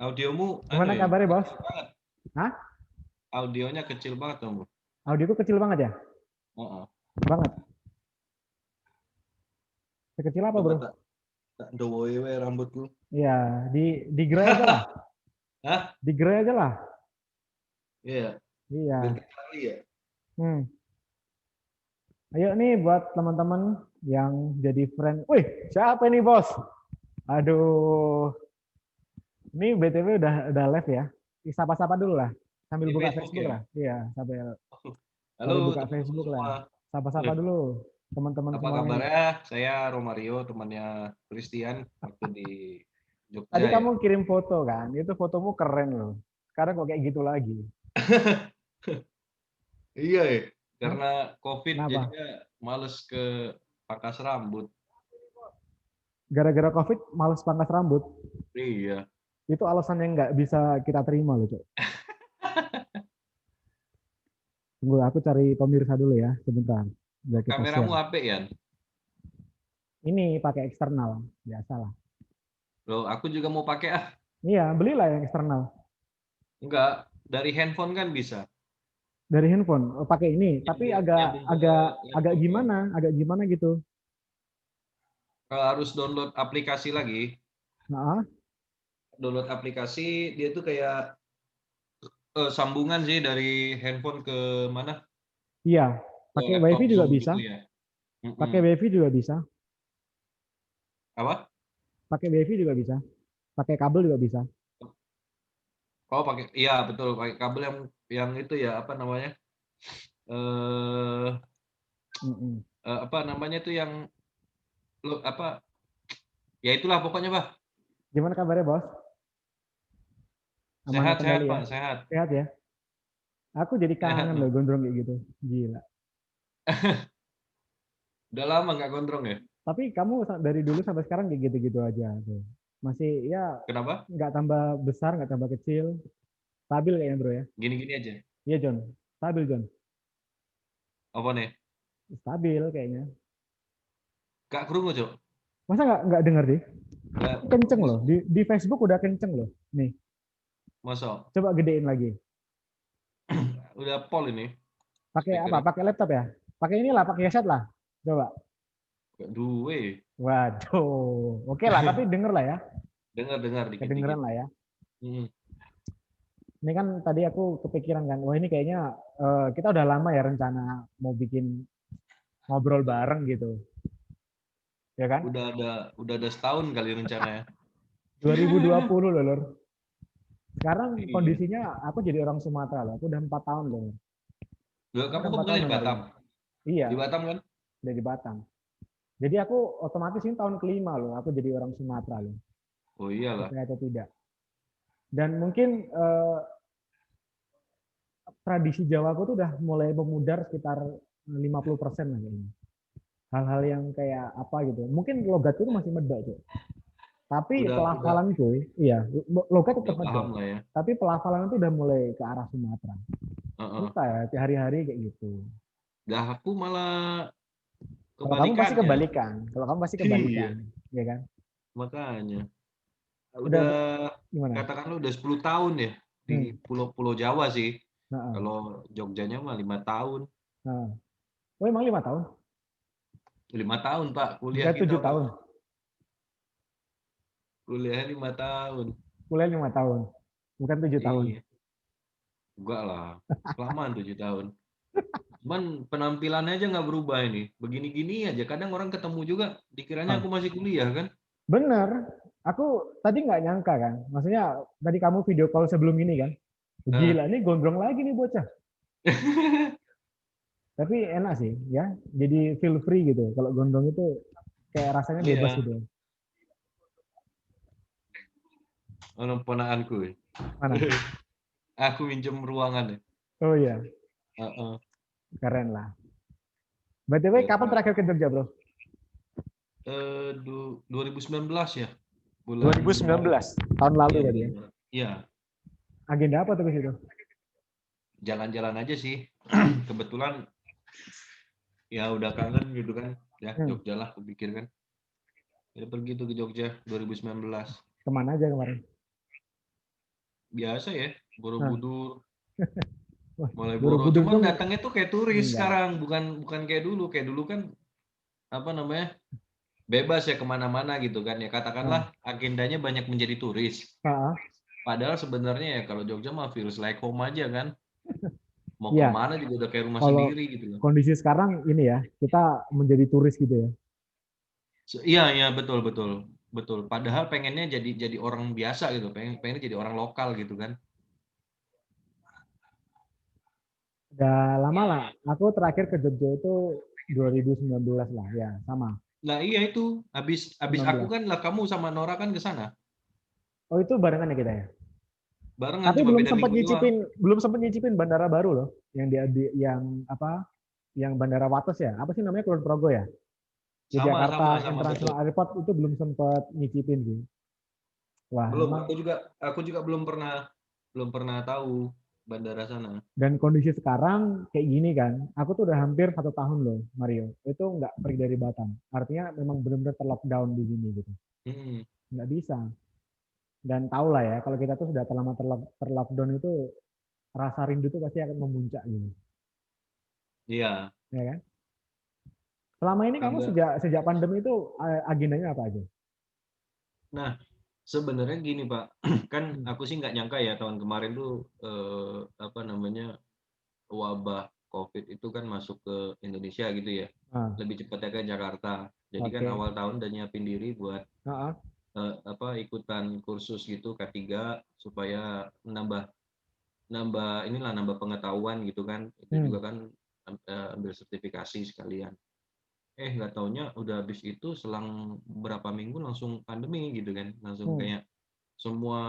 Audiomu Gimana kabarnya, Bos? kecil banget. Hah? Audionya kecil banget kamu. Audioku kecil banget ya? Oh, Banget. Sekecil apa, coba Bro? tak dowoe rambutku. Iya, di gray aja lah. Hah? Di gray aja lah. Iya, biar Iya. kali ya. Hmm. Ayo nih buat teman-teman yang jadi friend. Wih, siapa ini, Bos? Aduh. Ini BTW udah live ya. Sapa-sapa dulu lah. Sambil Di buka Facebook Facebook ya. lah. Iya, Halo sambil buka teman-teman Facebook lah. semua. Sapa-sapa Eh, dulu teman-teman Apa semuanya nih. kabarnya? Saya Romario, temannya Christian waktu di Tadi Jogja ya. kamu kirim foto kan? Itu fotomu keren loh. Sekarang kok kayak gitu lagi. Iya ya, Hah? karena COVID Kenapa? jadinya males ke pangkas rambut. Gara-gara COVID males pangkas rambut. Iya. Itu alasan yang nggak bisa kita terima loh, Cok. Tunggu, aku cari pemirsa dulu ya, sebentar. Biar kita Kameramu share. apa ya? Ini pakai eksternal, biasalah. Loh, aku juga mau pakai ah. Iya, belilah yang eksternal. Enggak, dari handphone kan bisa. Dari handphone, oh, pakai ini. Tapi agak Nyambung ke agak agak laptop ya. agak gimana gitu. Kalau harus download aplikasi lagi, Nah, download aplikasi dia tuh kayak sambungan sih dari handphone ke mana? iya, Ke pakai laptop WiFi juga Zoom bisa. gitu ya. Mm-mm. Pakai WiFi juga bisa. Apa? Pakai WiFi juga bisa. Pakai kabel juga bisa. Oh, pakai iya betul, pakai kabel yang itu ya, apa namanya? Eh Mm-mm. apa namanya tuh yang apa? Ya itulah pokoknya, Bah. Gimana kabarnya, Bos? Aman Sehat, sehat, terkendali ya? Pak, sehat. Sehat ya? Aku jadi Sehat, kangen loh Bang. gondrong kayak gitu. Gila. Udah lama nggak gondrong ya? Tapi kamu dari dulu sampai sekarang kayak gitu-gitu aja tuh. Masih ya Kenapa? nggak tambah besar, nggak tambah kecil. Stabil kayaknya, Bro ya. Gini-gini aja. Iya, John. Stabil, John. Apa nih? Stabil kayaknya. Gak kerungu, Cok. Masa nggak denger deh? Gak Kenceng kerungu, loh. Cok. Di Facebook udah kenceng loh. Nih, Masa? coba gedein lagi. Udah pol ini Pakai apa? speakernya. Pakai laptop ya? Pakai inilah, pakai headset lah. Coba. Gak duwe. Waduh. Oke lah, tapi denger lah ya. Dengar-dengar Kedengeran dikit-dikit. lah ya. Hmm. Ini kan tadi aku kepikiran kan, wah ini kayaknya kita udah lama ya rencana mau bikin ngobrol bareng gitu. Ya kan? Udah ada setahun kali rencananya. 2020 loh, Lur. Sekarang Iya. kondisinya aku jadi orang Sumatera loh. Aku udah 4 tahun loh. Loh, Aku kamu udah kan 4 tahun bukannya di dengar Batam? ini. Iya, Di Batam kan? udah di Batam. Jadi aku otomatis ini tahun kelima loh. Aku jadi orang Sumatera loh. Oh iyalah. Percaya atau tidak. Dan mungkin tradisi Jawa aku tuh udah mulai memudar sekitar 50% lah kayaknya. Hal-hal yang kayak apa gitu. Mungkin logatku itu masih medok tuh. Tapi Udah pelafalanku, iya, logat udah tetap paham medok. lah ya. Tapi pelafalan itu udah mulai ke arah Sumatera. Heeh. Suka ya, hari-hari kayak gitu. Dah aku malah Kalau kamu pasti kebalikannya. kebalikan. Kalau kamu pasti kebalikan, Iya, ya kan? makanya. Udah Udah gimana? katakanlah udah 10 tahun ya Hmm. di Pulau Jawa sih. Nah, Kalau Jogjanya mah 5 tahun. nah. Oh emang 5 tahun? 5 tahun, Pak. Kuliah Enggak kita, 7 Pak. tahun. Kuliahnya 5 tahun. Kuliah 5 tahun, bukan 7 tahun. Iya, enggak lah. Kelamaan 7 tahun. Cuman penampilannya aja nggak berubah ini. Begini-gini aja. Kadang orang ketemu juga dikiranya Ah, aku masih kuliah kan. bener. Aku tadi nggak nyangka kan. Maksudnya tadi kamu video call sebelum ini kan. Nah, Gila, ini gondrong lagi nih bocah. Tapi enak sih ya. Jadi feel free gitu. Kalau gondrong itu kayak rasanya bebas iya, gitu. orang ponakanku ya. Mana? Aku minjem ruangan ya. Oh iya, Heeh. keren lah. BTW Biar kapan nggak terakhir ke Jogja, Bro? 2019 ya, bulan 2019, Maret. tahun lalu Iya, tadi bulan ya. Maret. Iya, Agenda apa tuh ke situ? jalan-jalan aja sih. Kebetulan ya udah kangen gitu kan. Ya, Hmm. Jogja lah aku pikir kan. Ya pergi tuh ke Jogja 2019. Kemana aja kemarin? biasa ya, Nah, Borobudur, wah, Malioboro. Borobudur Cuman tuh datangnya tuh kayak turis enggak. sekarang, bukan bukan kayak dulu. Kayak dulu kan apa namanya, bebas ya kemana-mana gitu kan ya. Nah, Katakanlah agendanya banyak menjadi turis. ah, Padahal sebenarnya ya kalau Jogja mah feels like home aja kan. Mau iya, kemana juga udah kayak rumah kalau sendiri gitu loh. kondisi sekarang ini ya, kita menjadi turis gitu ya. Iya iya betul betul betul. Padahal pengennya jadi orang biasa gitu, pengennya jadi orang lokal gitu kan. Udah lama lah. Aku terakhir ke Jogja itu 2019 lah, ya, sama. Nah iya itu, habis aku 19. kan lah kamu sama Nora kan ke sana. Oh, itu barengan ya kita ya. Barengan Tapi cuma beda minggu doang. belum sempat nyicipin bandara baru loh, yang yang apa? Yang Bandara Wates ya. Apa sih namanya, Kulon Progo ya? Sama sama Yogyakarta sama betul. International Airport itu belum sempat nyicipin sih. Wah, Belum, emang. aku juga belum pernah tahu bandara sana. Dan kondisi sekarang kayak gini kan, aku tuh udah hampir 1 tahun loh, Mario. Itu nggak pergi dari Batam. Artinya memang benar-benar terlockdown di sini gitu. Mhm, Nggak bisa. Dan tau lah ya, kalau kita tuh sudah terlama terlockdown itu, rasa rindu tuh pasti akan memuncak gitu. iya. Ya kan? Selama ini kamu Agak sejak sejak pandemi itu agendanya apa aja? nah, sebenarnya gini, Pak, kan Hmm. aku sih nggak nyangka ya tahun kemarin tuh, apa namanya, wabah Covid itu kan masuk ke Indonesia gitu ya, Ah, lebih cepatnya ke Jakarta. Jadi kan oke. awal tahun udah nyiapin diri buat, Ah, ah. apa, ikutan kursus gitu K3 supaya nambah nambah inilah, nambah pengetahuan gitu kan. Itu Hmm. juga kan, ambil sertifikasi sekalian. Nggak taunya udah habis itu selang berapa minggu langsung pandemi gitu kan, langsung Hmm. kayak semua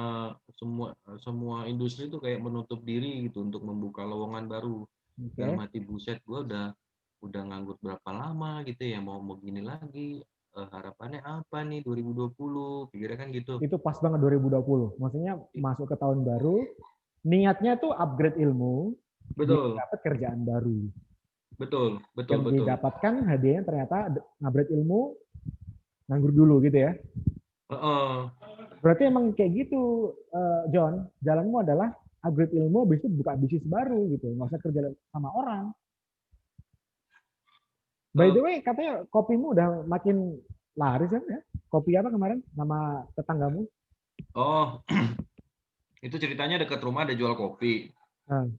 semua semua industri itu kayak menutup diri gitu untuk membuka lowongan baru. Dalam Oke. hati, buset, gue udah nganggur berapa lama gitu ya, mau gini lagi. Harapannya apa nih 2020, pikirnya kan gitu. Itu pas banget 2020. Maksudnya masuk ke tahun baru, niatnya tuh upgrade ilmu biar Betul dapat kerjaan baru. betul betul Yang betul. didapatkan hadiahnya ternyata upgrade ilmu, nganggur dulu gitu ya. Heeh. Berarti emang kayak gitu, John. Jalanmu adalah upgrade ilmu, habis itu buka bisnis baru gitu. Nggak usah kerja sama orang. By the Eh, way, katanya kopimu udah makin laris kan ya? Kopi apa kemarin nama tetanggamu? oh, itu ceritanya dekat rumah ada jual kopi. Nah,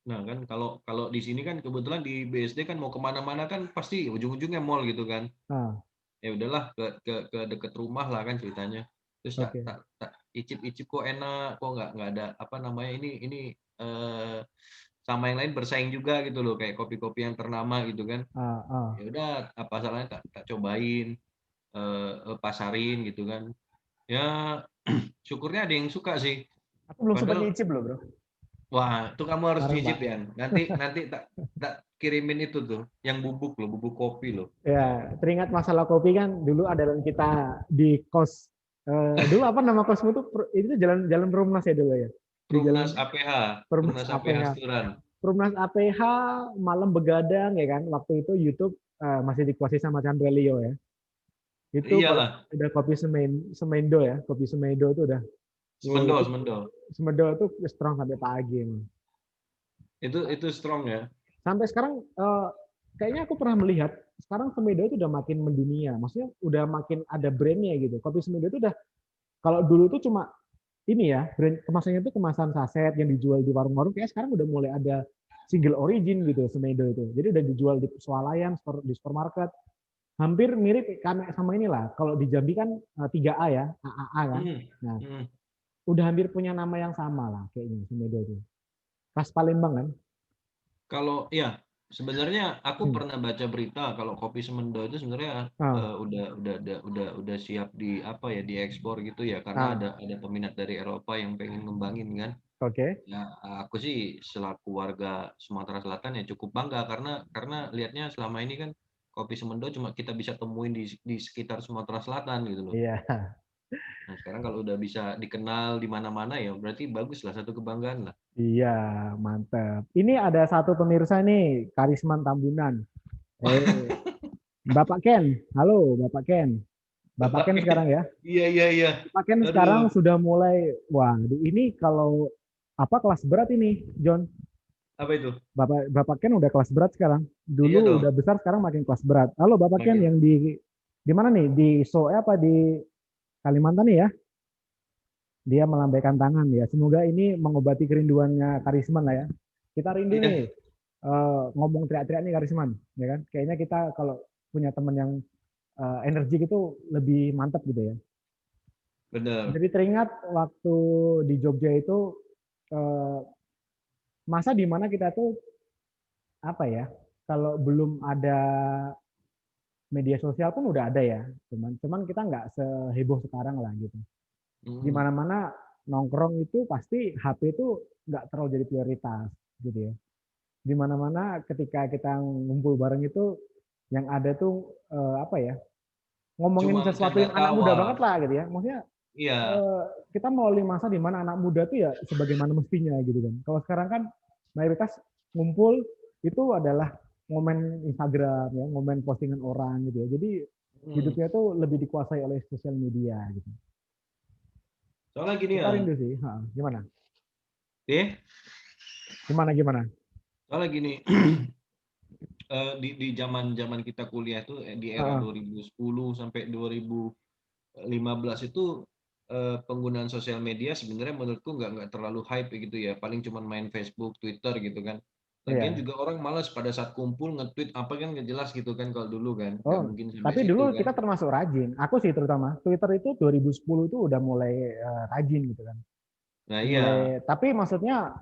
Nah kan kalau kalau di sini kan kebetulan di BSD kan mau kemana-mana kan pasti ujung-ujungnya mall gitu kan. nah, Ya udahlah ke deket rumah lah kan ceritanya. Terus tak oke. tak tak icip-icip kok enak, kok nggak ada apa namanya ini eh, sama yang lain bersaing juga gitu loh, kayak kopi-kopi yang ternama gitu kan. Ah, ah. Ya udah, apa salahnya tak cobain, pasarin gitu kan. Ya syukurnya ada yang suka sih. Aku belum sempat Padahal nyicip loh, bro. wah, itu kamu harus Parah, cicip Pak. ya. Nanti nanti tak tak kirimin itu tuh, yang bubuk loh, bubuk kopi loh. Ya, teringat masalah kopi kan dulu ada kita di kos. Dulu apa nama kosmu tuh? Itu jalan Jalan Perumnas ya dulu ya. Di Perumnas jalan APH, Perumnas Perumnas APH APH. Seturan. Perumnas APH malam begadang ya kan. Waktu itu YouTube masih dikuasai sama Chandra Leo ya. Itu kalau Iyalah, udah kopi Semendo ya, kopi Semendo itu udah, wow, Semendol, itu Semendol. Semendo itu strong sampai pagi emang. Itu strong ya. Sampai sekarang kayaknya aku pernah melihat sekarang Semendo itu udah makin mendunia. Maksudnya udah makin ada brandnya gitu. Kopi Semendo itu udah, kalau dulu itu cuma ini ya, brand kemasannya itu kemasan saset yang dijual di warung-warung, kayak sekarang udah mulai ada single origin gitu Semendo itu. Jadi udah dijual di swalayan, di supermarket. Hampir mirip sama inilah. Kalau di Jambi kan 3A ya, AAA kan. Hmm, Nah, hmm. udah hampir punya nama yang sama lah kayaknya Semendo itu. Khas Palembang kan? Kalau ya sebenarnya aku Hmm. pernah baca berita kalau kopi Semendo itu sebenarnya, Ah, udah siap di apa ya, diekspor gitu ya, karena ah, ada peminat dari Eropa yang pengen ngembangin kan. oke. Ya, aku sih selaku warga Sumatera Selatan ya cukup bangga karena lihatnya selama ini kan kopi Semendo cuma kita bisa temuin di sekitar Sumatera Selatan gitu loh. Iya, Nah, sekarang kalau udah bisa dikenal di mana-mana ya berarti bagus lah, satu kebanggaan lah. iya, mantap. Ini ada satu pemirsa nih, Karisman Tambunan. Eh, Bapak Ken, halo Bapak Ken. Bapak Ken sekarang ya. Iya. Bapak Ken sekarang Aduh, sudah mulai, wah ini kalau apa kelas berat ini, John. apa itu? Bapak Ken udah kelas berat sekarang. Iya Dulu udah dong, besar, sekarang makin kelas berat. Halo Bapak Ken makin. yang di mana nih? Di apa di Kalimantan nih ya? Dia melambaikan tangan ya. Semoga ini mengobati kerinduannya Karisman lah ya. Kita rindu nih Iya, ngomong teriak-teriak nih Karisman, ya kan? Kayaknya kita kalau punya teman yang energi gitu lebih mantap gitu ya. bener. Jadi teringat waktu di Jogja itu eh, masa di mana kita tuh apa ya? Kalau belum ada media sosial pun udah ada ya, cuman kita nggak seheboh sekarang lah gitu. Di Mm. mana-mana nongkrong itu pasti HP itu nggak terlalu jadi prioritas gitu ya. Di mana-mana ketika kita ngumpul bareng itu yang ada tuh apa ya, Cuma ngomongin sesuatu bercanda yang anak muda tawa. banget lah gitu ya. Maksudnya Iya, kita melalui masa di mana anak muda tuh ya sebagaimana mestinya gitu kan. Kalau sekarang kan mayoritas ngumpul itu adalah momen Instagram ya, momen postingan orang gitu ya. Jadi mm. hidupnya tuh lebih dikuasai oleh sosial media gitu. Soalnya gini Kita ya, rindu sih. Ha, gimana? deh, Gimana? soalnya gini, di zaman kita kuliah tuh di era Ha, 2010 sampai 2015 itu penggunaan sosial media sebenarnya menurutku nggak terlalu hype gitu ya, paling cuma main Facebook, Twitter gitu kan. Lagian iya. juga orang malas pada saat kumpul nge-tweet apa kan nggak jelas gitu kan kalau dulu kan, nggak Oh, mungkin sampai tapi situ dulu kan. kita termasuk rajin. Aku sih terutama Twitter itu 2010 itu udah mulai rajin gitu kan. Nah iya, Mulai, tapi maksudnya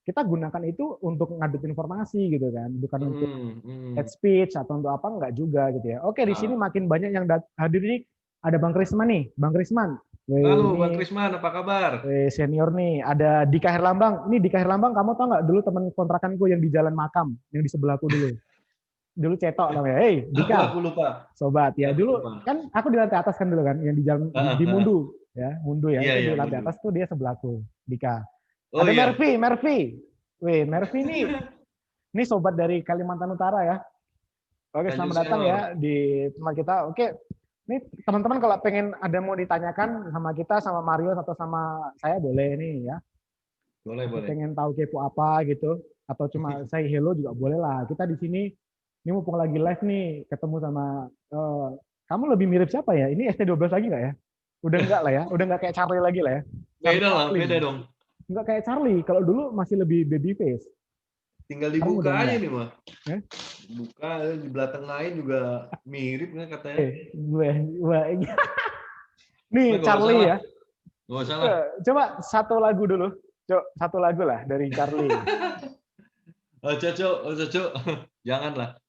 kita gunakan itu untuk ngadut informasi gitu kan, bukan untuk mm, head mm. speech atau untuk apa enggak juga gitu ya. Oke, di sini Nah, makin banyak yang hadir nih. Ada Bang Krisman nih, Bang Krisman. Weh, halo Bang ini Krisman, apa kabar? senior nih. Ada Dika Herlambang. Ini Dika Herlambang, kamu tau nggak dulu teman kontrakanku yang di Jalan Makam, yang di sebelahku dulu. Dulu cetok namanya. Hey, Dika, Aku lupa. sobat ya. Aku Dulu lupa. kan aku di lantai atas kan dulu kan, yang di jalan di Mundu ya, Mundu ya. Iya Itu iya di lantai mundur. atas tuh dia sebelahku, Dika. Oh Ada iya. Mervi. Weh, Mervi ini sobat dari Kalimantan Utara ya. Oke, Tanjung selamat datang ya Selor. di tempat kita. Oke, ini teman-teman kalau pengen ada mau ditanyakan sama kita, sama Mario atau sama saya boleh nih ya. Boleh Atau boleh. pengen tahu kepo apa gitu, atau cuma say hello juga boleh lah. Kita di sini, ini mumpung lagi live nih, ketemu sama kamu lebih mirip siapa ya? Ini ST12 lagi nggak ya? Udah nggak lah ya, udah nggak kayak Charlie lagi lah ya. Charlie Beda lah, Chaplin. beda dong. Nggak kayak Charlie, kalau dulu masih lebih baby face. Tinggal Sekarang dibuka udah aja enggak. nih mah. Ya? Buka di belakang lain juga mirip kan katanya. Gue, nih Nah, gak usah Charlie lah. ya. Gak usah lah. Coba satu lagu dulu. Coba satu lagu lah dari Charlie. Oh, cocok, oh, cocok. Janganlah.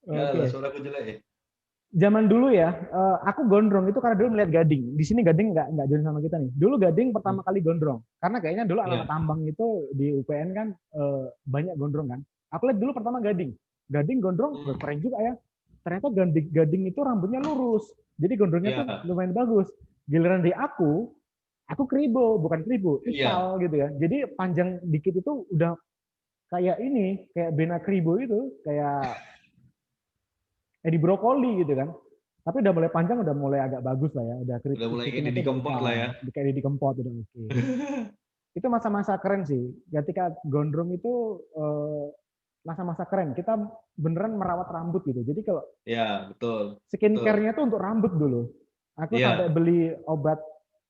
Janganlah, Oke. suaraku jelek ya. Zaman dulu ya, aku gondrong itu karena dulu melihat Gading. Di sini Gading nggak join sama kita nih. Dulu Gading Hmm. pertama kali gondrong. Karena kayaknya dulu anak-anak Iya. tambang itu di UPN kan banyak gondrong kan. Aku lihat dulu pertama Gading. Gading gondrong, Hmm. keren juga ya. Ternyata Gading itu rambutnya lurus. Jadi gondrongnya tuh Iya. lumayan bagus. Giliran di aku kribo, bukan kribo, Iya. ikal gitu ya. Jadi panjang dikit itu udah kayak ini, kayak Bena Kribo itu, kayak Edi Brokoli gitu kan. Tapi udah mulai panjang, udah mulai agak bagus lah ya. Udah Udah mulai ini keritingnya di tuh udah kempot lah ikal, ya. kayak Edi Kempot udah oke. Itu masa-masa keren sih. Ketika gondrong itu masa-masa keren. Kita beneran merawat rambut gitu. Jadi kalau Ya, betul. Betul. skincare-nya tuh untuk rambut dulu. Aku sampai Iya. beli obat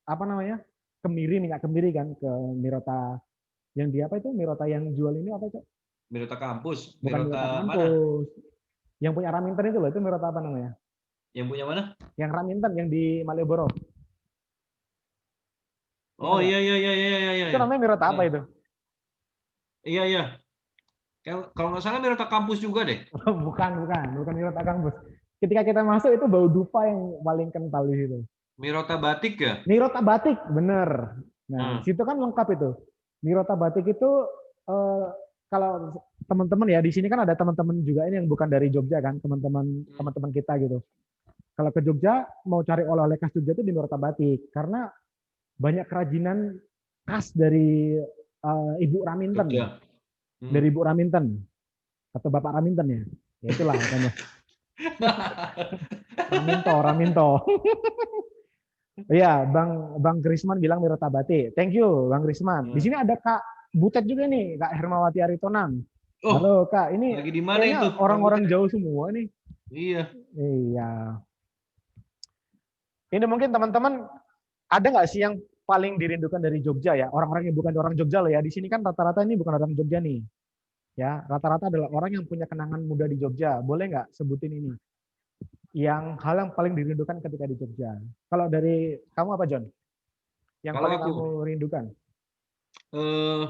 apa namanya, kemiri, minyak kemiri kan ke Mirota, yang di apa itu Mirota yang jual ini apa itu? Mirota kampus. Bukan Mirota Mirota mana? kampus, yang punya Raminten itu loh, itu Mirota apa namanya? Yang punya mana? Yang Raminten yang di Malioboro, Oh ingat nggak? iya iya iya iya iya iya. Itu namanya Mirota apa Nah, itu? iya iya. Kalau nggak salah Mirota kampus juga deh. Bukan Mirota kampus. Ketika kita masuk itu bau dupa yang paling kental di situ. Mirota batik ya? Mirota batik, bener. Nah, Hmm. situ kan lengkap itu. Mirota batik itu eh, kalau teman-teman ya di sini kan ada teman-teman juga ini yang bukan dari Jogja kan, teman-teman Hmm. teman-teman kita gitu. Kalau ke Jogja mau cari oleh-oleh khas Jogja itu di Mirota Batik karena banyak kerajinan khas dari Ibu Raminten, Jogja. Hmm. Ibu Raminten atau Bapak Raminten ya. Ya itulah pokoknya. Raminto. Iya, Bang Krisman bilang Mirotabati. Thank you, Bang Krisman. Di Nah. sini ada Kak Butet juga nih, Kak Hermawati Aritonang. Oh, Halo Kak, ini lagi di mana itu kayaknya Bang Butet? orang-orang jauh semua nih. Iya. Iya. Ini mungkin teman-teman ada nggak sih yang paling dirindukan dari Jogja ya? Orang-orang yang bukan orang Jogja loh ya. Di sini kan rata-rata ini bukan orang Jogja nih. Ya, rata-rata adalah orang yang punya kenangan muda di Jogja. Boleh nggak sebutin ini? Hal yang paling dirindukan ketika di Jogja. Kalau dari kamu apa, John? Yang Kalau paling aku kamu rindukan? eh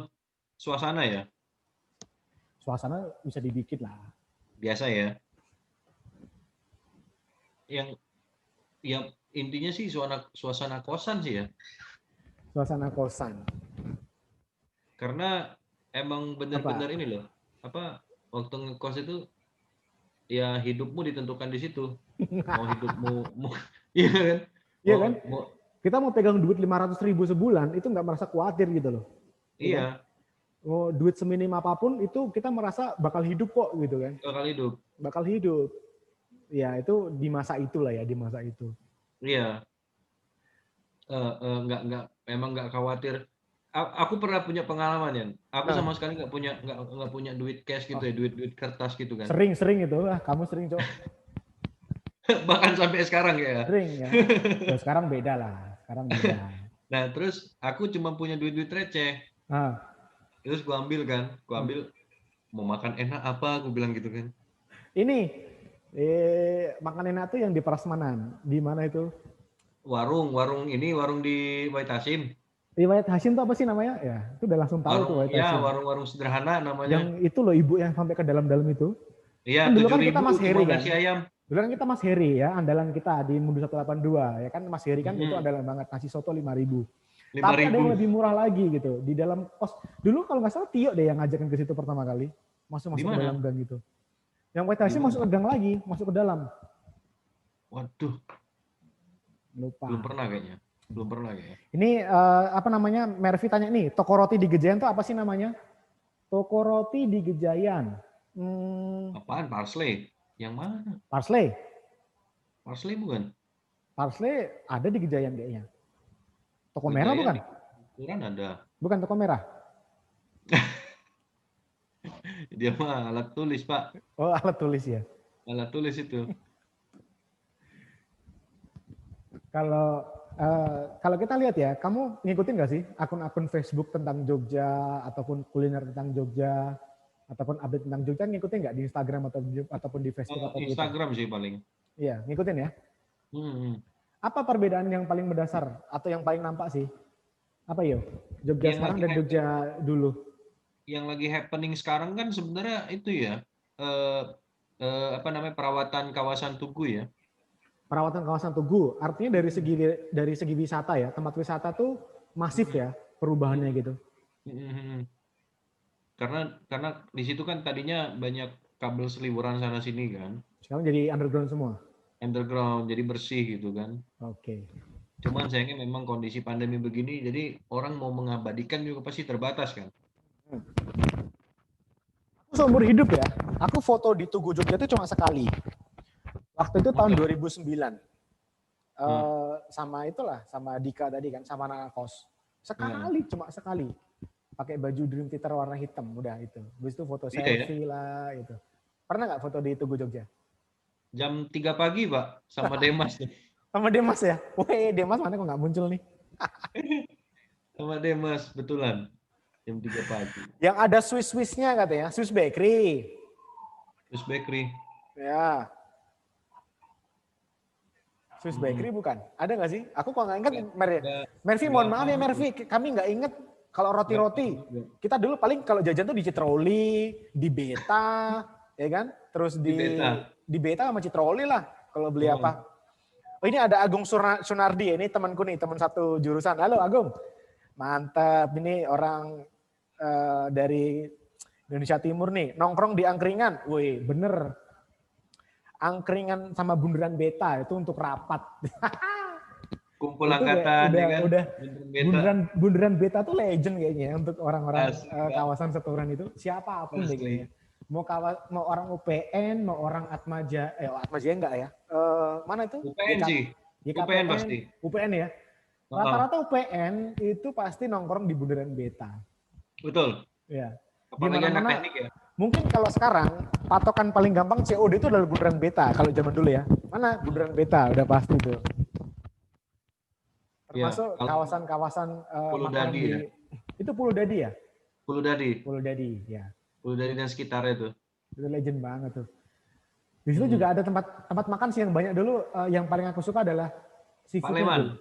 suasana ya, Suasana bisa dibikin lah. biasa ya. Yang yang intinya sih suasana kosan sih ya. Suasana kosan. Karena emang bener-bener Apa? ini loh. Apa waktu ngekos itu ya hidupmu ditentukan di situ. Mau hidupmu mau iya kan? Iya kan? Mau Kita mau pegang duit 500.000 sebulan, itu nggak merasa khawatir gitu loh. Iya kan? iya, Mau duit seminim apapun, itu kita merasa bakal hidup kok gitu kan. bakal hidup. Bakal hidup. Ya itu di masa itulah ya, di masa itu. Iya. Nggak emang nggak khawatir. Aku pernah punya pengalaman ya. Aku Nah, sama sekali nggak punya duit cash gitu oh, ya, duit kertas gitu kan. sering itu lah, kamu sering cok. Bahkan sampai sekarang ya. Sering ya. Ya sekarang beda lah, sekarang beda. Nah, terus aku cuma punya duit-duit receh. Nah, Terus gua ambil mau makan enak apa, aku bilang gitu kan. ini makan enak tuh yang di Prasmanan. Di mana itu? Warung di Wahid Hasim. Riwayat Hashim tuh apa sih namanya? Ya, itu udah langsung tahu tuh Riwayat Hashim. Warung-warung sederhana Yang namanya. itu loh ibu yang sampai ke dalam-dalam itu. Iya, Kan dulu tujuh kan kita ribu Mas cuma Heri kan. nasi ayam. Dulu kan kita Mas Heri ya, andalan kita di Mundu 182 ya kan Mas Heri kan itu Mm-mm. andalan banget nasi soto 5.000. Lima Tapi ada yang ribu. lebih murah lagi gitu di dalam kos. Dulu kalau nggak salah Tio deh yang ngajakin ke situ pertama kali. Di Masuk ke dalam mana? gang gitu. Yang White Di Hashim masuk mana? ke gang lagi, masuk ke dalam. Waduh, belum Lupa. pernah kayaknya. Belum pernah kayaknya. Ini apa namanya? Mervi tanya nih, toko roti di Gejayan tuh apa sih namanya? Toko roti di Gejayan. Apaan? Parsley? Yang mana? Parsley. Parsley bukan? Parsley ada di Gejayan kayaknya. Toko merah Gejayan bukan? di Kuran ada. Bukan toko merah. Dia mah alat tulis, Pak. Oh, alat tulis ya. Alat tulis itu. Kalau kita lihat ya, kamu ngikutin nggak sih akun-akun Facebook tentang Jogja ataupun kuliner tentang Jogja ataupun update tentang Jogja ngikutin nggak di Instagram ataupun di Facebook atau Twitter? Instagram sih paling. Iya, ngikutin ya. Hmm. Apa perbedaan yang paling mendasar atau yang paling nampak sih? Apa yo? Jogja Yang sekarang lagi dan Jogja dulu. yang lagi happening sekarang kan sebenarnya itu ya. Apa namanya perawatan kawasan Tugu ya. Perawatan kawasan Tugu, artinya dari segi wisata ya, tempat wisata tuh masif ya perubahannya gitu. Hmm. Karena di situ kan tadinya banyak kabel seliweran sana sini kan. Sekarang jadi underground semua. Underground jadi bersih gitu kan. Oke. Cuman sayangnya memang kondisi pandemi begini jadi orang mau mengabadikan juga pasti terbatas kan. Aku seumur hidup ya, aku foto di Tugu Jogja itu cuma sekali. Waktu itu tahun 2009. Sama Dika tadi kan, sama anak kos. Sekali, cuma sekali. Pakai baju Dream Theater warna hitam, udah itu. Habis itu foto selfie lah itu. Pernah nggak foto di Tugu Jogja? Jam 3 pagi, Pak, sama Demas. Sama Demas ya? Weh, Demas mana kok nggak muncul nih? Sama Demas, betulan. Jam 3 pagi. Yang ada Swiss-Swissnya katanya, Swiss Bakery. Swiss Bakery. Ya. Swiss Bakery bukan? Ada nggak sih? Aku kok nggak inget. Mervi, mohon maaf ya Mervi, kami nggak inget kalau roti-roti. Kita dulu paling kalau jajan tuh di Citroli, di Beta, ya kan? Terus di Beta sama Citroli lah kalau beli apa. Oh, ini ada Agung Sunardi, ini temanku nih, teman satu jurusan. Halo Agung. Mantap, ini orang dari Indonesia Timur nih, nongkrong di angkringan. Woi, bener. Angkringan sama bundaran Beta itu untuk rapat. Kumpul angkatan ya kan. Udah bundaran Beta tuh legend kayaknya untuk orang-orang kawasan setoran itu. Siapapun deh kayaknya. mau orang UPN, mau orang Atmaja, Atmaja enggak ya? Mana itu? UPN sih. UPN YKPN, pasti. UPN ya. Rata-rata UPN itu pasti nongkrong di Bundaran Beta. Betul. Ya. Di Apalagi anak mana-mana. teknik ya. Mungkin kalau sekarang patokan paling gampang COD itu adalah Bundaran Beta kalau zaman dulu ya. Mana Bundaran Beta udah pasti itu. Termasuk kawasan-kawasan Pulau makanan Dadi di ya. itu Pulau Dadi ya? Pulau Dadi. Pulau Dadi ya. Pulau Dadi dan sekitarnya tuh. Itu legend banget tuh. Di situ juga ada tempat makan sih yang banyak dulu. Yang paling aku suka adalah seafoodnya Leman. tuh.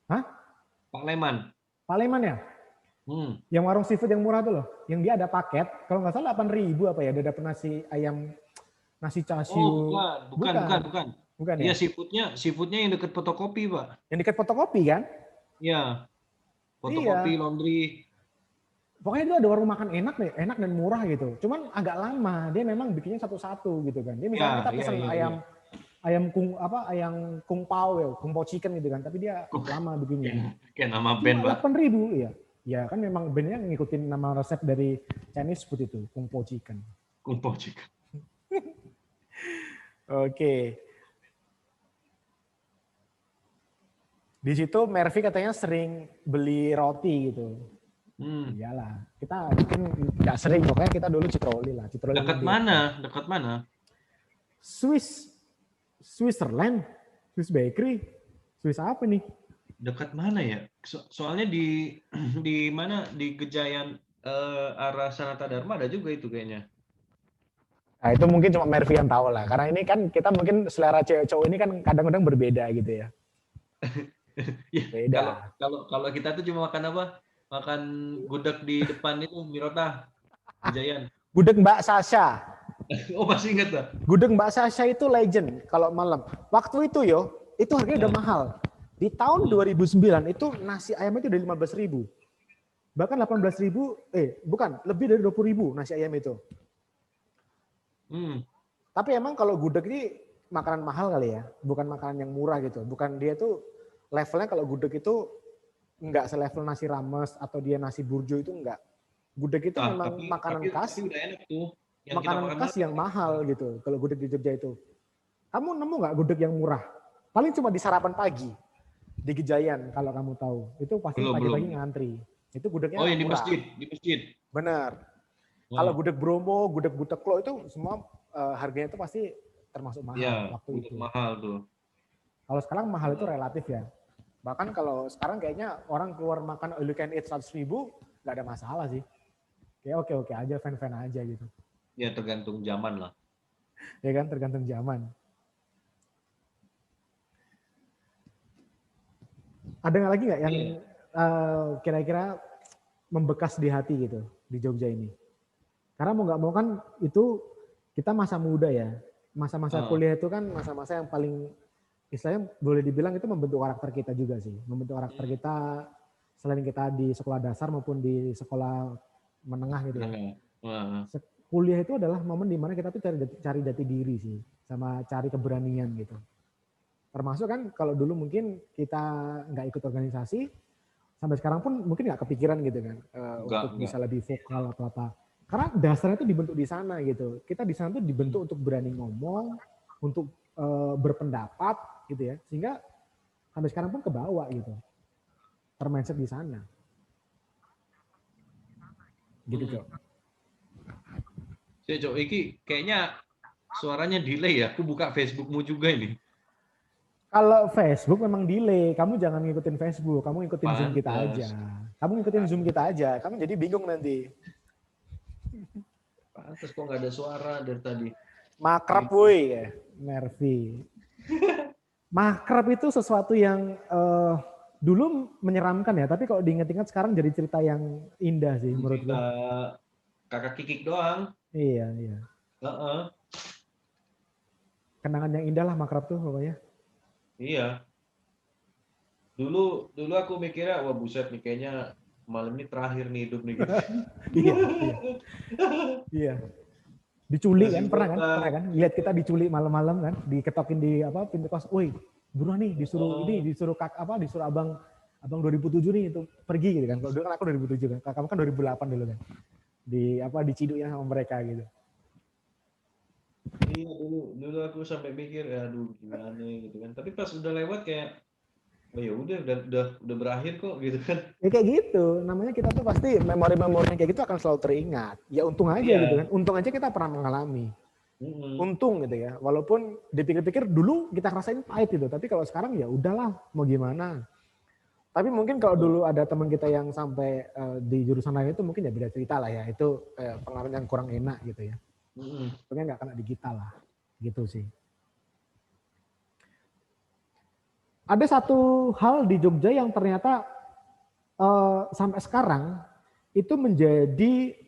Hah? Pak Leman. Pak Leman ya? Yang warung seafood yang murah tuh loh. Yang dia ada paket, kalau nggak salah 8.000 apa ya, dia dapat nasi ayam, nasi chashu. Oh, bukan. Bukan Iya, ya? seafoodnya yang dekat fotokopi, Pak. Yang dekat fotokopi kan? Iya. Fotokopi, Iya. laundry. Pokoknya itu ada warung makan enak dan murah gitu. Cuman agak lama, dia memang bikinnya satu-satu gitu kan. Dia misalnya kita pesan ayam kung pao chicken gitu kan, tapi dia lama bikinnya. Kayak nama band, Pak. 8.000 ya. Ya kan memang bandnya ngikutin nama resep dari Chinese food itu, kung pao chicken. Kung pao chicken. Oke. Di situ Mervy katanya sering beli roti gitu. Iyalah, kita mungkin nggak sering, pokoknya kita dulu Citroli lah. Dekat mana? Switzerland, Swiss Bakery, Swiss apa nih? Dekat mana ya? Soalnya di mana di Gejayan arah Sanata Dharma ada juga itu kayaknya. Nah itu mungkin cuma Mervy yang tahu lah, karena ini kan kita mungkin selera cewek cowok ini kan kadang-kadang berbeda gitu ya. Ya, beda. Kalau kita tuh cuma makan apa? Makan gudeg di depan itu Mirota, Gejayan. Gudeg Mbak Sasha. Oh masih ingat lah. Gudeg Mbak Sasha itu legend kalau malam. Waktu itu itu harganya udah mahal. Di tahun 2009 itu nasi ayam itu udah 15.000. Bahkan 18.000, bukan, lebih dari 20.000 nasi ayam itu. Tapi emang kalau gudeg ini makanan mahal kali ya, bukan makanan yang murah gitu. Bukan dia tuh levelnya kalau gudeg itu enggak selevel nasi rames atau dia nasi burjo itu enggak. Gudeg itu memang makanan khas. Tapi udah enak tuh. Makanan khas yang mahal gitu kalau gudeg di Jogja itu. Kamu nemu nggak gudeg yang murah? Paling cuma di sarapan pagi di Gejayan kalau kamu tahu. Itu pasti pagi-pagi ngantri. Itu gudegnya yang murah. di masjid. Benar. Kalau gudeg Bromo, gudeg Buteklo itu semua harganya itu pasti termasuk mahal waktu itu. Mahal tuh. Kalau sekarang mahal itu relatif ya. Bahkan kalau sekarang kayaknya orang keluar makan all you can eat 100.000 nggak ada masalah sih. Kayak oke aja, fan aja gitu. Ya tergantung zaman lah. Ya kan, tergantung zaman. Ada nggak lagi nggak yang kira-kira membekas di hati gitu di Jogja ini? Karena mau nggak mau kan itu kita masa muda ya. Masa-masa kuliah itu kan masa-masa yang paling istilahnya boleh dibilang itu membentuk karakter kita juga sih. Membentuk karakter kita selain kita di sekolah dasar maupun di sekolah menengah gitu ya. Kuliah itu adalah momen dimana kita tuh cari jati diri sih. Sama cari keberanian gitu. Termasuk kan kalau dulu mungkin kita nggak ikut organisasi, sampai sekarang pun mungkin nggak kepikiran gitu kan. Untuk bisa lebih vokal atau apa. Karena dasarnya itu dibentuk di sana gitu. Kita di sana tuh dibentuk untuk berani ngomong, untuk berpendapat gitu ya, sehingga sampai sekarang pun kebawa gitu, termindset di sana, gitu Cok. Cok, iki kayaknya suaranya delay ya. Aku buka Facebookmu juga ini. Kalau Facebook memang delay, kamu jangan ngikutin Facebook, kamu ngikutin Zoom kita aja. Kamu ngikutin Zoom kita aja, kamu jadi bingung nanti. Pantes kok nggak ada suara dari tadi. Makrab woi ya, Mervy. Makrab itu sesuatu yang dulu menyeramkan ya, tapi kalau diingat-ingat sekarang jadi cerita yang indah sih menurut gue. Kakak Kikik doang. Iya. Kenangan yang indah lah Makrab tuh pokoknya. Iya. Dulu aku mikirnya wah buset nih kayaknya malam ini terakhir nih hidup nih gitu. Iya. Diculik kan, pernah kan? Lihat kita diculik malam-malam kan, diketokin di pintu kos. Woi, buruan nih disuruh disuruh abang 2007 nih itu pergi gitu kan. Kalau dulu kan aku 2007 kan, kamu kan 2008 dulu kan. Diciduknya sama mereka gitu. Iya, dulu aku sampai mikir, aduh gimana gitu kan. Tapi pas udah lewat kayak, oh ya udah berakhir kok gitu kan. Ya kayak gitu, namanya kita tuh pasti memori-memori kayak gitu akan selalu teringat. Ya untung aja gitu kan, Iya. untung aja kita pernah mengalami. Mm-mm. Untung gitu ya, walaupun dipikir-pikir dulu kita ngerasain pahit gitu, tapi kalau sekarang ya udahlah, mau gimana. Tapi mungkin kalau dulu ada teman kita yang sampai di jurusan lain itu mungkin ya beda cerita lah ya, itu pengalaman yang kurang enak gitu ya. Mm-mm. Mungkin nggak kena di kita lah, gitu sih. Ada satu hal di Jogja yang ternyata sampai sekarang itu menjadi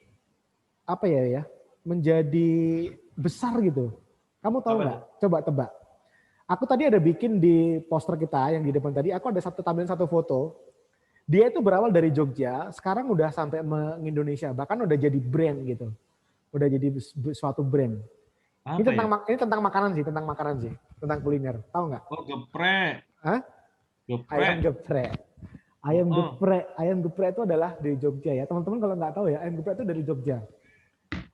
apa ya, menjadi besar gitu. Kamu tahu Apa nggak? tuh? Coba tebak. Aku tadi ada bikin di poster kita yang di depan tadi, aku ada tambahin satu foto. Dia itu berawal dari Jogja, sekarang udah sampai Indonesia, bahkan udah jadi brand gitu. Udah jadi suatu brand. Apa ya? Ini tentang makanan sih, tentang kuliner. Tahu nggak? Oh, geprek. Hah? Ayam Geprek. geprek. Oh, Ayam geprek itu adalah dari Jogja ya. Teman-teman kalau nggak tahu ya, ayam geprek itu dari Jogja.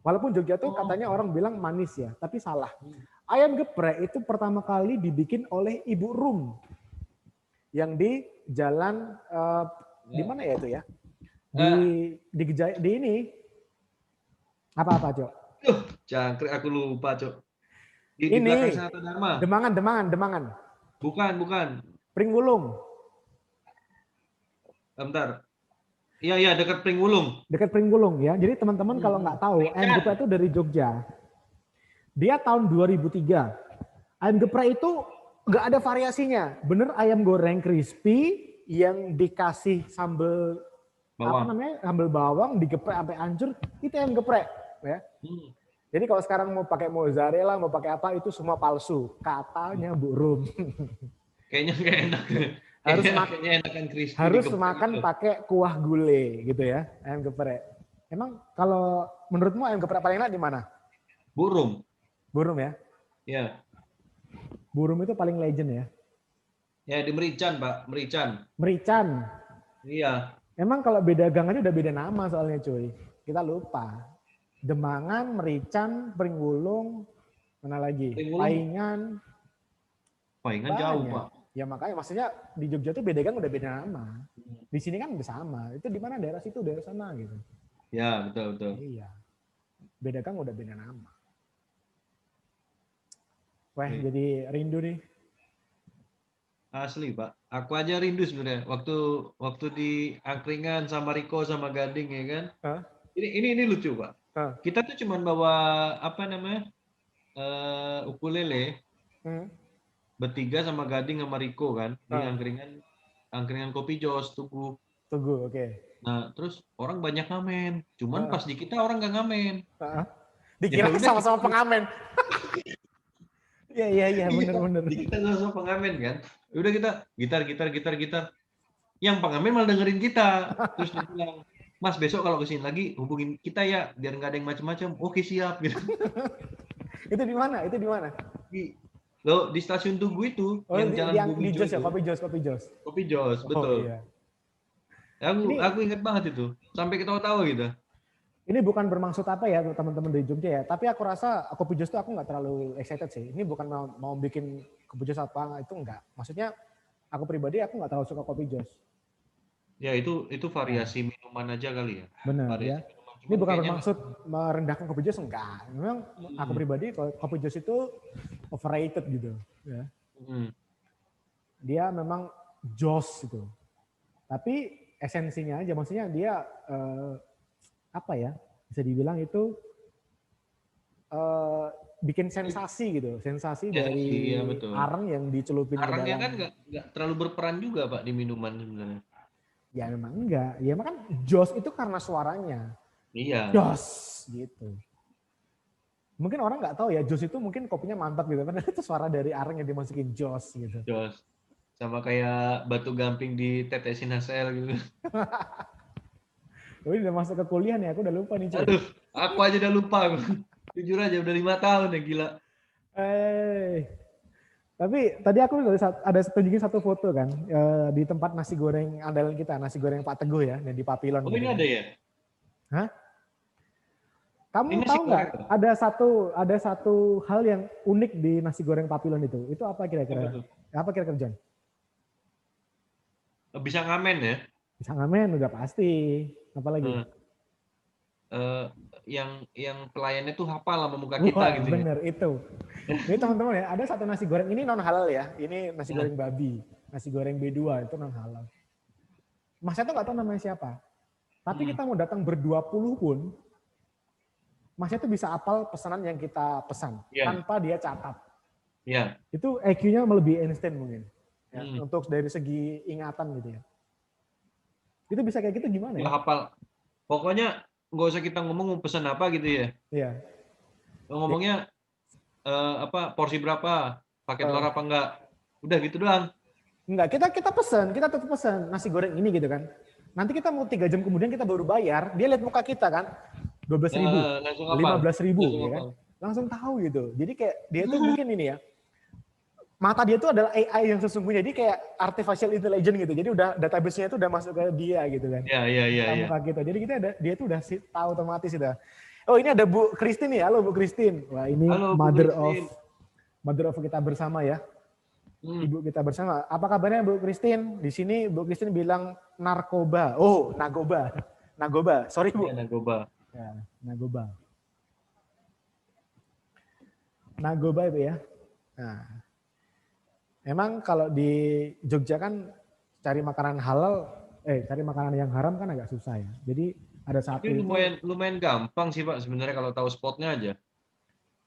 Walaupun Jogja tuh oh. katanya orang bilang manis ya, tapi salah. Ayam geprek itu pertama kali dibikin oleh Ibu Rum yang di jalan di Ya. mana ya itu ya? Di Ah, di ini apa Cok? Jangkrik aku lupa, Cok. Di belakang Ini Sanata Dharma. Demangan. Bukan. Pringwulung, Bentar. Iya, iya, dekat Pringwulung. dekat Pringwulung ya. Jadi teman-teman kalau nggak tahu, ayam Merican. geprek itu dari Jogja. Dia tahun 2003. Ayam geprek itu nggak ada variasinya. Bener ayam goreng crispy yang dikasih sambal apa Bawang. namanya sambal bawang digeprek sampai hancur, itu ayam geprek ya. Hmm. Jadi kalau sekarang mau pakai mozzarella, mau pakai apa itu semua palsu. Katanya Bu Rum. Kayaknya kayak enak. harus Kayaknya enakan crispy di harus geprek makan gitu. pakai kuah gulai gitu ya, ayam geprek. Emang kalau menurutmu ayam geprek paling enak di mana? Burung. Burum ya. Ya. Burum itu paling legend ya. Ya, di Merican, Pak. Merican. Merican. Iya. Emang kalau beda gang aja udah beda nama soalnya cuy. Kita lupa. Demangan, Merican, Pringwulung, mana lagi? Pringwulung. Paingan, Palingan jauh, banyak. Pak. Ya makanya maksudnya di Jogja tuh beda gang udah beda nama. Di sini kan udah sama. Itu di mana daerah situ, daerah sana gitu. Ya, betul. Iya. Beda gang udah beda nama. Wah, Oke. jadi rindu nih. Asli, Pak. Aku aja rindu sebenarnya. Waktu di angkringan sama Riko sama Gading ya kan. Hah? Ini lucu, Pak. Hah? Kita tuh cuman bawa apa namanya? Ukulele Hmm? bertiga sama Gading sama Riko kan di Hah? angkringan Kopi Jos Tugu. Tunggu, oke. Nah, terus orang banyak ngamen. Cuman Hah? pas di kita orang nggak ngamen. Hah? Ya Dikira udah sama-sama pengamen. Iya, iya, bener-bener. di kita sama pengamen kan. Ya udah kita gitar. Yang pengamen malah dengerin kita. Terus dia bilang, Mas besok kalau kesini lagi hubungin kita ya biar nggak ada yang macam-macam. Oke siap gitu. Itu di mana? Itu di mana? Di, Loh, di stasiun Tugu itu Oh, yang Jalan di Bumijo Jos ya, itu Kopi Jos, Kopi Jos. Kopi Jos Oh betul. iya. Ini Aku ingat banget itu sampai ketawa-tawa gitu. ini bukan bermaksud apa ya teman-teman dari Jogja ya, tapi aku rasa Kopi Jos itu aku nggak terlalu excited sih. Ini bukan mau bikin Kopi Jos apa itu enggak. Maksudnya aku pribadi aku nggak terlalu suka Kopi Jos. Ya itu Ya, variasi minuman aja kali ya. benar ya. Variasi minuman. Ini Cuman bukan kayaknya bermaksud merendahkan Kopi Jos enggak. Memang aku hmm, pribadi kalau Kopi Jos itu overrated gitu. Ya. hmm, Dia memang jos gitu. Tapi esensinya aja, maksudnya dia apa ya? Bisa dibilang itu eh, bikin sensasi gitu, sensasi ya sih ya dari betul. arang yang dicelupin ke Arangnya kan dalam. nggak terlalu berperan juga Pak di minuman sebenarnya. Ya memang enggak, ya memang kan jos itu karena suaranya, Iya. jos gitu. Mungkin orang nggak tahu ya jos itu mungkin kopinya mantap gitu, padahal itu suara dari arang yang dimasukin jos gitu. Jos. Sama kayak batu gamping ditetesin hasil gitu. Tapi udah masuk ke kuliah nih, aku udah lupa nih coy. Aduh, aku aja udah lupa. Jujur aja udah 5 tahun ya gila. Tapi tadi aku ada tunjukin satu foto kan di tempat nasi goreng andalan kita, nasi goreng Pak Teguh ya, yang di Papilon Oh gitu ini kan. ada ya? Hah? Kamu Ini nasi tahu nggak goreng. ada satu hal yang unik di nasi goreng Papilon itu? Itu apa Apa kira-kira? tuh? Apa kira-kira John? Bisa ngamen ya. Bisa ngamen udah pasti. Apalagi? Eh, eh, yang pelayannya tuh hafal sama muka kita Wah, gitu ya. bener itu. Ini teman-teman ya, ada satu nasi goreng ini non halal ya. Ini nasi Nah, goreng babi, nasi goreng B2 itu non halal. Mas itu nggak tahu namanya siapa. Tapi hmm, kita mau datang berdua puluh pun, Mas itu bisa apal pesanan yang kita pesan iya, tanpa dia catat. iya. Itu IQ-nya melebihi Einstein mungkin. Ya, Hmm. untuk dari segi ingatan gitu ya. Itu bisa kayak gitu gimana Dia ya? hafal. Pokoknya nggak usah kita ngomong mau pesan apa gitu ya. Iya. Ngomongnya apa porsi berapa, pakai telur Eh, apa enggak. Udah gitu doang. enggak, kita pesan, kita tetap pesan nasi goreng ini gitu kan. Nanti kita mau 3 jam kemudian kita baru bayar, dia lihat muka kita kan, 12.000, Langsung hafal. 15.000 Langsung ya kan. hafal. Langsung tahu gitu. Jadi kayak dia tuh mungkin ini ya, mata dia tuh adalah AI yang sesungguhnya, jadi kayak artificial intelligence gitu. Jadi udah database-nya itu udah masuk ke dia gitu kan. Iya, iya, iya, iya. Muka kita. Jadi dia tuh udah tahu otomatis sudah. Oh ini ada Bu Christine nih, halo Bu Christine. Wah ini Halo Bu Christine. mother of kita bersama ya. Hmm. Ibu kita bersama. Apa kabarnya Bu Christine? Di sini Bu Christine bilang narkoba. Oh, nagoba. Nagoba. Sorry Bu. Iya, Nagoba. Ya, nagoba. Nagoba itu ya. Nah, emang kalau di Jogja kan cari makanan halal, cari makanan yang haram kan agak susah ya. Jadi ada satu Tapi itu lumayan gampang sih Pak sebenarnya kalau tahu spotnya aja.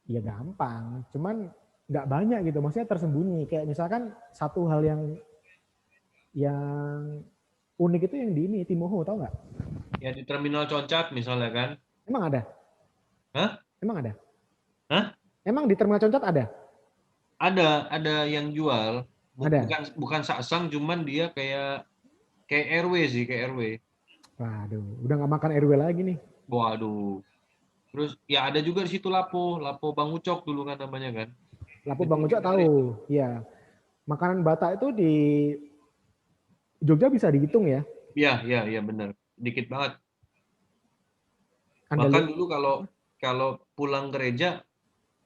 ya gampang, cuman nggak banyak gitu. Maksudnya tersembunyi. Kayak misalkan satu hal yang unik itu yang di ini Timoho, tahu nggak? Ya di Terminal Concat misalnya kan. Emang ada? Hah? Emang ada? Hah? Emang di Terminal Concat ada? Ada yang jual. Ada. Bukan saksang, cuman dia kayak RW sih, kayak RW. Waduh, udah nggak makan RW lagi nih. Waduh. Terus ya ada juga di situ Lapo Bang Ucok dulu kan namanya kan. Lapo Itu Bang Ujo legendaris tuh. tahu, ya. Makanan Batak itu di Jogja bisa dihitung ya. Iya, iya, iya benar. Dikit banget. Bahkan Andaluk. dulu kalau pulang gereja,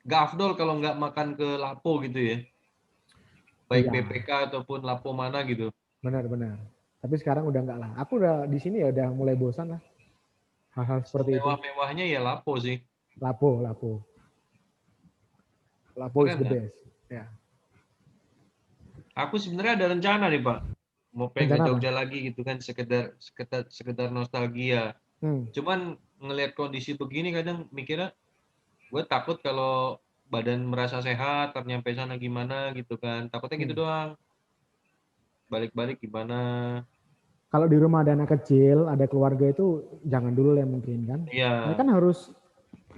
nggak afdol kalau nggak makan ke Lapo gitu ya. Baik Iya, BPK ataupun Lapo mana gitu. benar-benar. Tapi sekarang udah enggak lah. Aku udah di sini ya udah mulai bosan lah hal-hal seperti itu. Semewah-mewahnya ya Lapo sih. Lapo, Lapo. Lapo is Keren the kan? best. Ya. Aku sebenarnya ada rencana nih Pak. Mau pengen ke Rencana apa? Jogja lagi gitu kan, sekedar nostalgia. Hmm. Cuman ngelihat kondisi begini kadang mikirnya, gue takut kalau badan merasa sehat, nyampe sana gimana gitu kan. Takutnya gitu Hmm. doang. Balik-balik gimana. Kalau di rumah ada anak kecil, ada keluarga itu jangan dulu ya mungkin kan. Iya. Nah, kan harus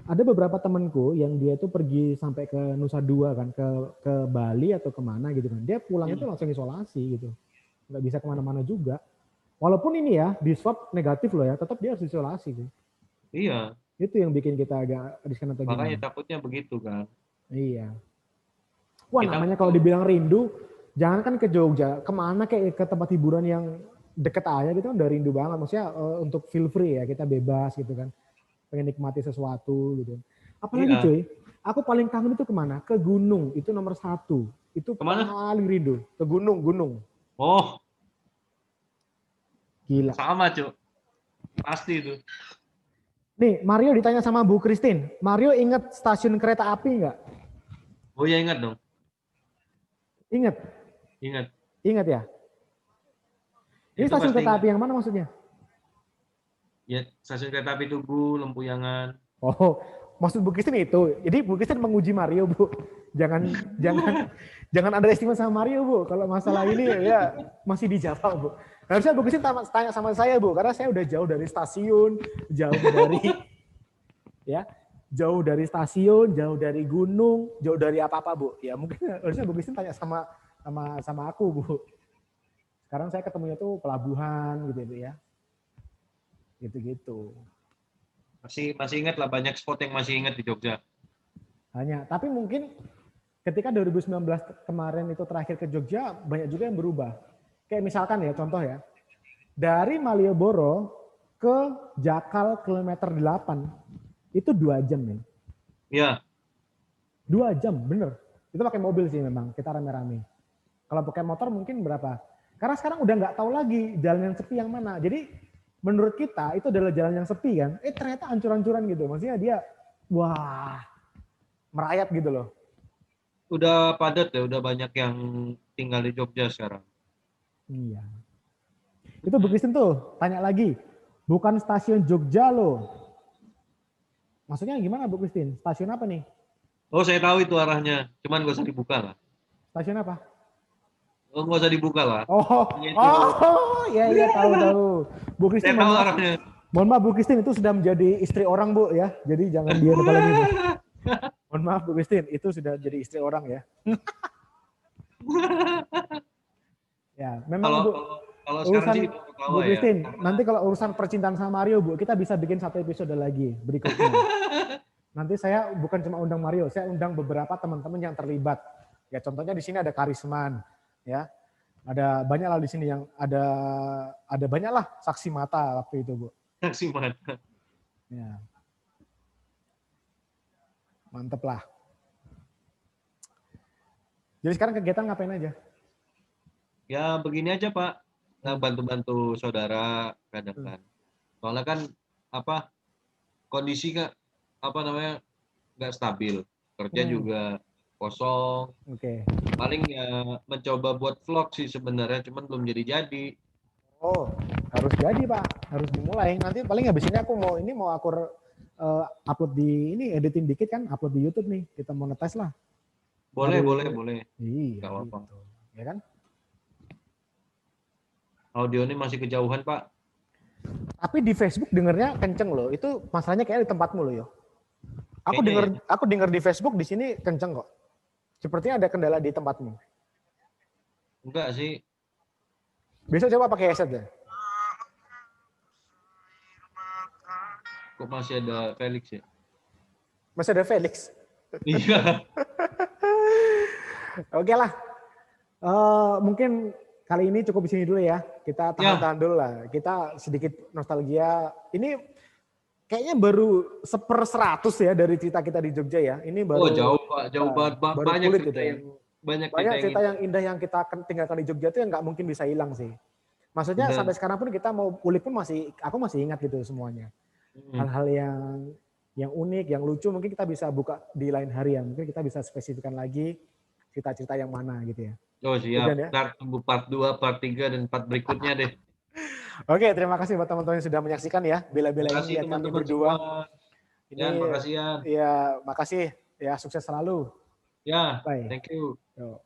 ada beberapa temanku yang dia tuh pergi sampai ke Nusa Dua kan, ke Bali atau kemana gitu kan. Dia pulang itu langsung isolasi gitu. Nggak bisa kemana-mana juga. Walaupun ini ya di swab negatif loh ya, tetap dia harus isolasi sih. Iya. Itu yang bikin kita agak riskan atau Makanya gimana. takutnya begitu kan. Iya. Wah Kita namanya kalau dibilang rindu, jangan kan ke Jogja, kemana kayak ke tempat hiburan yang deket aja gitu kan udah rindu banget. Maksudnya untuk feel free ya, kita bebas gitu kan. Pengen nikmati sesuatu gitu. Apalagi iya. cuy, aku paling kangen itu kemana? Ke gunung, itu nomor 1. Itu Kemana? paling rindu. Ke gunung. Oh, Gila. sama Cuk. Pasti itu. Nih, Mario ditanya sama Bu Christine. Mario ingat stasiun kereta api nggak? Oh ya ingat dong. Ingat? Ingat. Ingat ya? Ini Itu stasiun pasti kereta ingat. api yang mana maksudnya? Ya, stasiun kereta api Tugu, Lempuyangan. Oh, maksud Bu Christine itu. Jadi Bu Christine menguji Mario, Bu. Jangan jangan underestimate sama Mario, Bu. Kalau masalah ini ya masih dijawab, Bu. Harusnya Bu Christine tanya sama saya, Bu, karena saya udah jauh dari stasiun, jauh dari stasiun, jauh dari gunung, jauh dari apa-apa, Bu. Ya mungkin harusnya Bu Christine tanya sama aku, Bu. Sekarang saya ketemunya tuh pelabuhan gitu ya. Gitu-gitu. Masih ingat lah, banyak spot yang masih ingat di Jogja. Hanya, tapi mungkin ketika 2019 kemarin itu terakhir ke Jogja, banyak juga yang berubah. Kayak misalkan ya, contoh ya, dari Malioboro ke Jakal kilometer 8, itu 2 jam nih. Ya. 2 jam, bener. Itu pakai mobil sih memang, kita rame-rame. Kalau pakai motor mungkin berapa? Karena sekarang udah nggak tahu lagi jalan yang sepi yang mana. Jadi menurut kita itu adalah jalan yang sepi kan. Ternyata ancur-ancuran gitu. Maksudnya dia, wah, merayap gitu loh. Udah padat ya, udah banyak yang tinggal di Jogja sekarang. Iya. Itu Bu Christine tuh, tanya lagi. Bukan stasiun Jogja loh. Maksudnya gimana Bu Christine? Stasiun apa nih? Oh, saya tahu itu arahnya. Cuman nggak usah dibuka lah. Stasiun apa? Oh, nggak usah dibuka lah. Oh, Hanya itu. iya tahu. Bu Saya Christine, tahu mohon maaf. arahnya. Mohon maaf Bu Christine, itu sudah menjadi istri orang Bu ya. Jadi jangan dia lagi Bu. Mohon maaf Bu Christine, itu sudah jadi istri orang ya. Ya, memang Kalau Bu. kalau sekarang sih di Bu Bawah ya. Christine, nanti kalau urusan percintaan sama Mario Bu, kita bisa bikin 1 episode lagi berikutnya. Nanti saya bukan cuma undang Mario, saya undang beberapa teman-teman yang terlibat. Ya contohnya di sini ada Karisman, ya. Ada banyak lah di sini yang ada banyak lah saksi mata waktu itu Bu. Saksi mata. Ya. Mantep lah. Jadi sekarang kegiatan ngapain aja? Ya begini aja Pak, nah, bantu-bantu saudara kadang kan. Soalnya kan apa kondisi nggak stabil, kerja juga kosong. Oke. Paling ya mencoba buat vlog sih sebenarnya, cuman belum jadi. Oh, harus jadi Pak, harus dimulai. Nanti paling habis ini aku mau aku upload di ini, editing dikit kan, upload di YouTube nih. Kita mau ngetes lah. Boleh. Iya. Nggak apa-apa. Gitu. Ya kan? Audio ini masih kejauhan Pak. Tapi di Facebook dengernya kenceng loh. Itu masalahnya kayak di tempatmu loh yo. Kayaknya Aku denger di Facebook di sini kenceng kok. Sepertinya ada kendala di tempatmu. enggak sih. Besok coba pakai headset deh. Kok masih ada Felix ya? Masih ada Felix. Iya. Oke lah. Mungkin kali ini cukup di sini dulu ya. Kita tahan dulu lah. Kita sedikit nostalgia. Ini kayaknya baru 1/100 ya dari cerita kita di Jogja ya. Ini baru Jauh Pak, jauh banget. baru Banyak kulit cerita gitu ya. yang banyak Cerita yang indah yang kita tinggalkan di Jogja itu yang nggak mungkin bisa hilang sih. Maksudnya sampai sekarang pun kita mau ulik pun aku masih ingat gitu semuanya. Hal-hal yang unik, yang lucu mungkin kita bisa buka di lain hari ya. Mungkin kita bisa spesifikkan lagi cerita-cerita yang mana gitu ya. Oh siap, ya? tunggu part 2, part 3, dan part berikutnya deh. Oke, terima kasih buat teman-teman yang sudah menyaksikan ya. Bela-belain lihat kami berdua. Ini, makasih ya. Ya, makasih. Ya, sukses selalu. Ya, Bye. thank you. Yo.